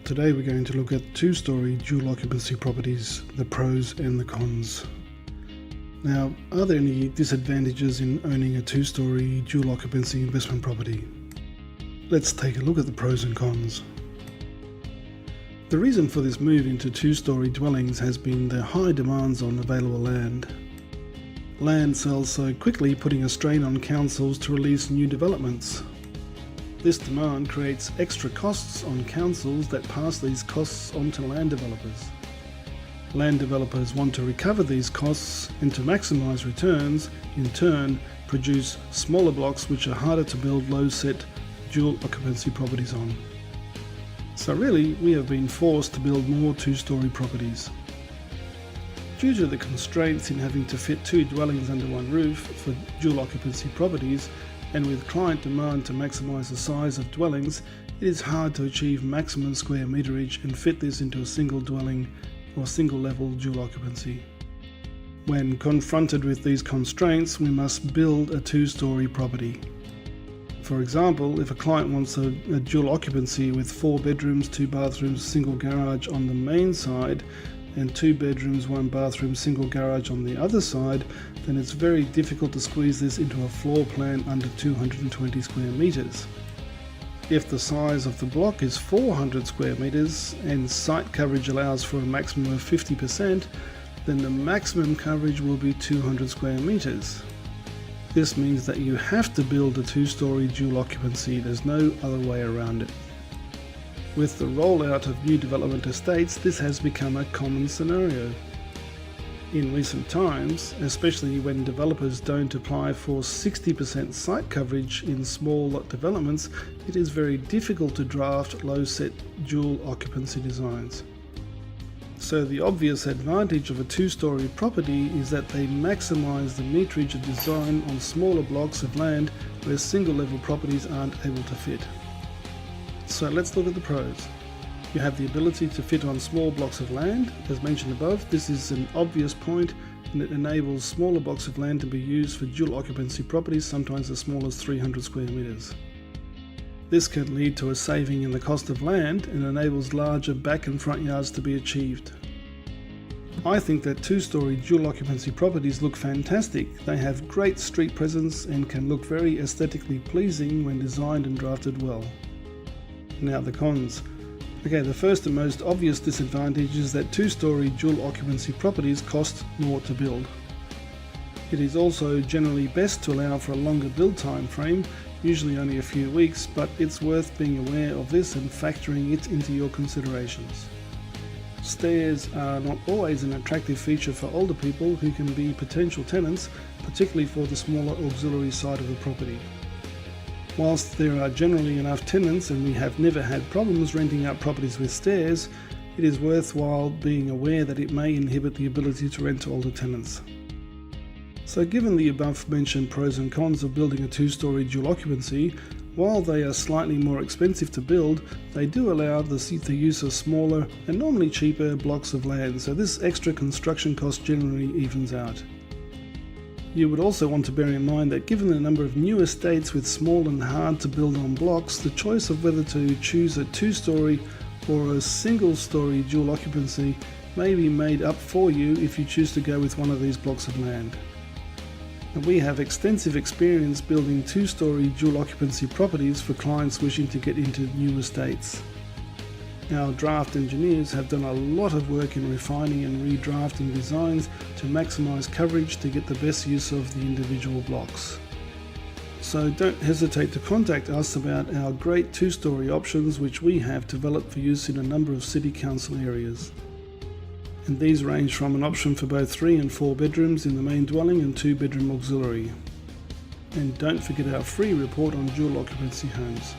Today we're going to look at two-storey dual occupancy properties, the pros and the cons. Now, are there any disadvantages in owning a two-storey dual occupancy investment property? Let's take a look at the pros and cons. The reason for this move into two-storey dwellings has been the high demands on available land. Land sells so quickly, putting a strain on councils to release new developments. This demand creates extra costs on councils that pass these costs on to land developers. Land developers want to recover these costs and to maximise returns, in turn produce smaller blocks which are harder to build low-set dual occupancy properties on. So really, we have been forced to build more two-storey properties. Due to the constraints in having to fit two dwellings under one roof for dual occupancy properties, and with client demand to maximise the size of dwellings, it is hard to achieve maximum square meterage and fit this into a single dwelling or single level dual occupancy. When confronted with these constraints, we must build a two-storey property. For example, if a client wants a dual occupancy with 4 bedrooms, 2 bathrooms, single garage on the main side, and 2 bedrooms, 1 bathroom, single garage on the other side, then it's very difficult to squeeze this into a floor plan under 220 square meters. If the size of the block is 400 square meters and site coverage allows for a maximum of 50%, then the maximum coverage will be 200 square meters. This means that you have to build a two-storey dual occupancy. There's no other way around it. With the rollout of new development estates, this has become a common scenario. In recent times, especially when developers don't apply for 60% site coverage in small lot developments, it is very difficult to draft low-set dual occupancy designs. So the obvious advantage of a two-storey property is that they maximise the meterage of design on smaller blocks of land where single-level properties aren't able to fit. So let's look at the pros. You have the ability to fit on small blocks of land. As mentioned above, this is an obvious point, and it enables smaller blocks of land to be used for dual occupancy properties, sometimes as small as 300 square meters. This can lead to a saving in the cost of land and enables larger back and front yards to be achieved. I think that two-storey dual occupancy properties look fantastic. They have great street presence and can look very aesthetically pleasing when designed and drafted well. Now the cons. Okay, the first and most obvious disadvantage is that two-storey dual occupancy properties cost more to build. It is also generally best to allow for a longer build time frame, usually only a few weeks, but it's worth being aware of this and factoring it into your considerations. Stairs are not always an attractive feature for older people who can be potential tenants, particularly for the smaller auxiliary side of the property. Whilst there are generally enough tenants and we have never had problems renting out properties with stairs, it is worthwhile being aware that it may inhibit the ability to rent to older tenants. So given the above mentioned pros and cons of building a two-storey dual occupancy, while they are slightly more expensive to build, they do allow the use of smaller and normally cheaper blocks of land, so this extra construction cost generally evens out. You would also want to bear in mind that given the number of new estates with small and hard to build on blocks, the choice of whether to choose a two-storey or a single-storey dual occupancy may be made up for you if you choose to go with one of these blocks of land. And we have extensive experience building two-storey dual occupancy properties for clients wishing to get into new estates. Our draft engineers have done a lot of work in refining and redrafting designs to maximise coverage to get the best use of the individual blocks. So don't hesitate to contact us about our great two-storey options which we have developed for use in a number of city council areas. And these range from an option for both 3 and 4 bedrooms in the main dwelling and 2-bedroom auxiliary. And don't forget our free report on dual occupancy homes.